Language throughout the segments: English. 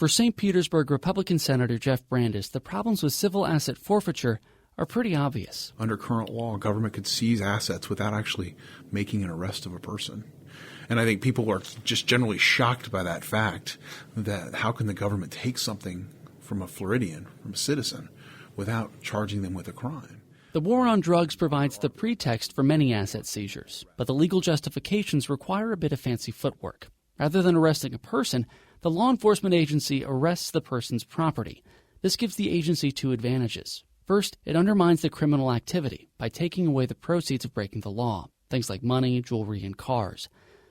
For St. Petersburg Republican Senator Jeff Brandes, the problems with civil asset forfeiture are pretty obvious. Under current law, government could seize assets without actually making an arrest of a person. And I think people are just generally shocked by that fact, that how can the government take something from a Floridian, from a citizen, without charging them with a crime? The war on drugs provides the pretext for many asset seizures, but the legal justifications require a bit of fancy footwork. Rather than arresting a person, the law enforcement agency arrests the person's property. This gives the agency two advantages. First, it undermines the criminal activity by taking away the proceeds of breaking the law, things like money, jewelry, and cars.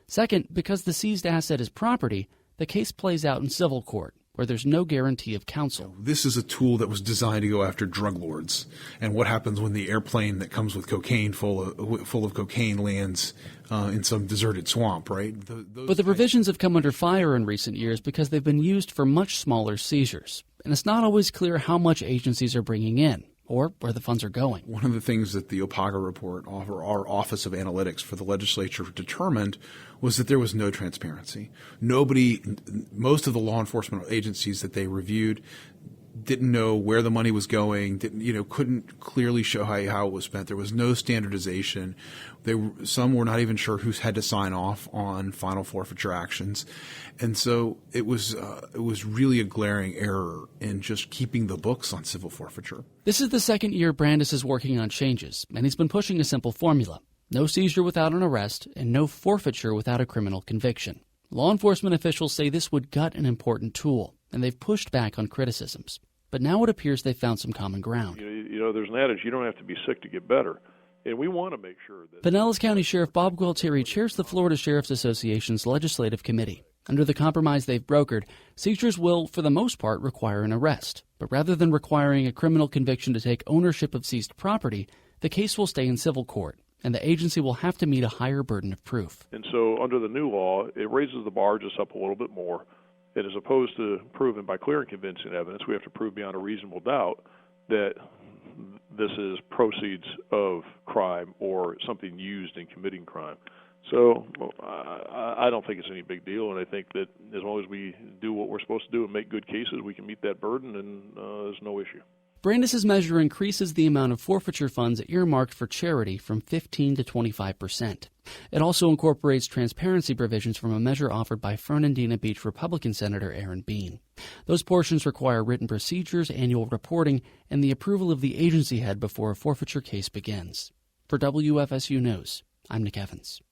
Second, because the seized asset is property, the case plays out in civil court, where there's no guarantee of counsel. This is a tool that was designed to go after drug lords. And what happens when the airplane that comes with cocaine full of cocaine lands in some deserted swamp, right? But the provisions have come under fire in recent years because they've been used for much smaller seizures. And it's not always clear how much agencies are bringing in or where the funds are going. One of the things that the OPAGA report, or our Office of Analytics for the legislature, determined was that there was no transparency. Most of the law enforcement agencies that they reviewed didn't know where the money was going, couldn't clearly show how it was spent. There was no standardization. Some were not even sure who had to sign off on final forfeiture actions. And so it was really a glaring error in just keeping the books on civil forfeiture. This is the second year Brandes is working on changes, and he's been pushing a simple formula: no seizure without an arrest and no forfeiture without a criminal conviction. Law enforcement officials say this would gut an important tool, and they've pushed back on criticisms. But now it appears they've found some common ground. There's an adage, you don't have to be sick to get better. And we want to make sure that... Pinellas County Sheriff Bob Gualtieri chairs the Florida Sheriff's Association's Legislative Committee. Under the compromise they've brokered, seizures will, for the most part, require an arrest. But rather than requiring a criminal conviction to take ownership of seized property, the case will stay in civil court, and the agency will have to meet a higher burden of proof. And so under the new law, it raises the bar just up a little bit more. And as opposed to proving by clear and convincing evidence, we have to prove beyond a reasonable doubt that this is proceeds of crime or something used in committing crime. So I don't think it's any big deal, and I think that as long as we do what we're supposed to do and make good cases, we can meet that burden, and there's no issue. Brandes' measure increases the amount of forfeiture funds earmarked for charity from 15% to 25%. It also incorporates transparency provisions from a measure offered by Fernandina Beach Republican Senator Aaron Bean. Those portions require written procedures, annual reporting, and the approval of the agency head before a forfeiture case begins. For WFSU News, I'm Nick Evans.